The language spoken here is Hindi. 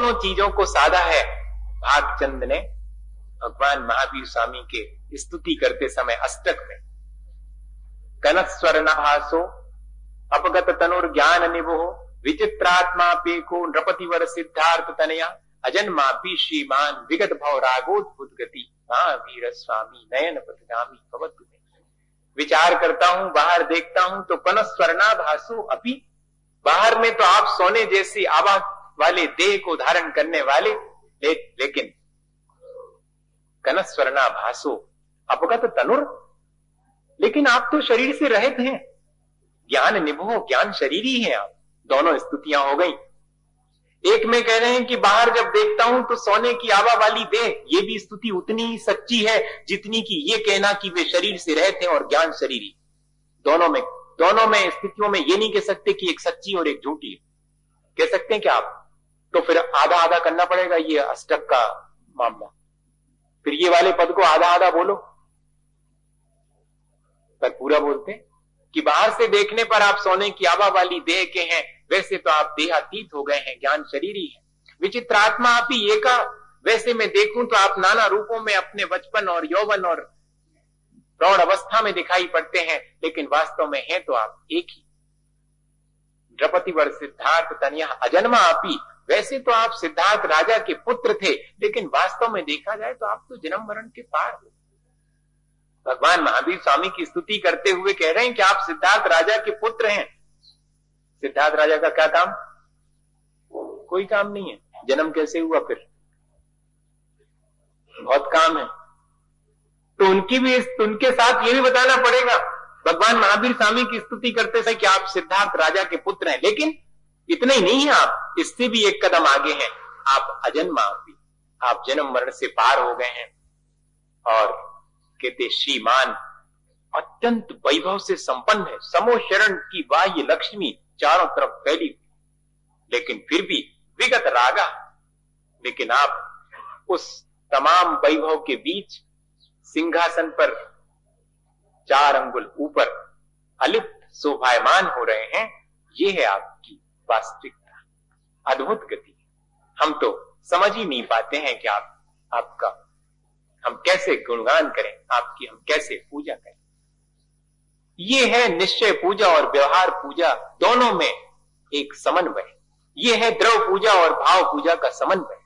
दोनों चीजों को साधा है। भागचंद ने भगवान महावीर स्वामी के स्तुति करते समय अष्टक में कनस्वर्णाभासो अपगत तनुर ज्ञान निभो विचित्रात्मा पेको नृपतिवर सिद्धार्थ तनया अजन्मापि श्रीमान विगत भव रागोद्भुत गति महावीर स्वामी नयन पथगामी भवतु में। विचार करता हूं, बाहर देखता हूं तो कनस्वर्णाभासो अपि, बाहर में तो आप सोने जैसी आभा वाले देह को धारण करने वाले, लेकिन कनस्वर्णाभासो अपगत तनुर, लेकिन आप तो शरीर से रहित हैं। ज्ञान निभो, ज्ञान शरीरी है आप। दोनों स्तुतियां हो गई। एक में कह रहे हैं कि बाहर जब देखता हूं तो सोने की आभा वाली देह, ये भी स्तुति उतनी ही सच्ची है जितनी कि ये कहना कि वे शरीर से रहते हैं और ज्ञान शरीरी। दोनों में स्थितियों में ये नहीं कह सकते कि एक सच्ची और एक झूठी है। कह सकते हैं क्या आप? तो फिर आधा आधा करना पड़ेगा, ये अष्टक का मामला। फिर ये वाले पद को आधा आधा बोलो, पर पूरा बोलते कि बाहर से देखने पर आप सोने की आभा वाली देह के हैं, वैसे तो आप देहातीत हो गए हैं, ज्ञान शरीरी है। विचित्रात्मा आप ही एका, वैसे मैं देखूं तो आप नाना रूपों में अपने बचपन और यौवन और प्रौढ़ अवस्था में दिखाई पड़ते हैं, लेकिन वास्तव में हैं तो आप एक ही। नृपतिवर सिद्धार्थ तनया अजन्मा आपी, वैसे तो आप सिद्धार्थ राजा के पुत्र थे, लेकिन वास्तव में देखा जाए तो आप तो जन्म मरण के पार हो। भगवान महावीर स्वामी की स्तुति करते हुए कह रहे हैं कि आप सिद्धार्थ राजा के पुत्र हैं। सिद्धार्थ राजा का क्या काम? कोई काम नहीं है। जन्म कैसे हुआ? फिर बहुत काम है। तो उनके साथ ये भी बताना पड़ेगा भगवान महावीर स्वामी की स्तुति करते थे कि आप सिद्धार्थ राजा के पुत्र हैं, लेकिन इतने ही नहीं है, आप इससे भी एक कदम आगे हैं। आप अजन्मा, आप जन्म मरण से पार हो गए हैं। और कहते श्रीमान अत्यंत वैभव से संपन्न है, समो शरण की बाह्य लक्ष्मी चारों तरफ फैली, लेकिन फिर भी विगत रागा, लेकिन आप उस तमाम वैभव के बीच सिंहासन पर 4 अंगुल ऊपर अलिप्त शोभायमान हो रहे हैं। ये है आपकी वास्तविकता, अद्भुत गति। हम तो समझ ही नहीं पाते हैं कि आपका हम कैसे गुणगान करें, आपकी हम कैसे पूजा करें। ये है निश्चय पूजा और व्यवहार पूजा, दोनों में एक समन्वय। ये है द्रव पूजा और भाव पूजा का समन्वय।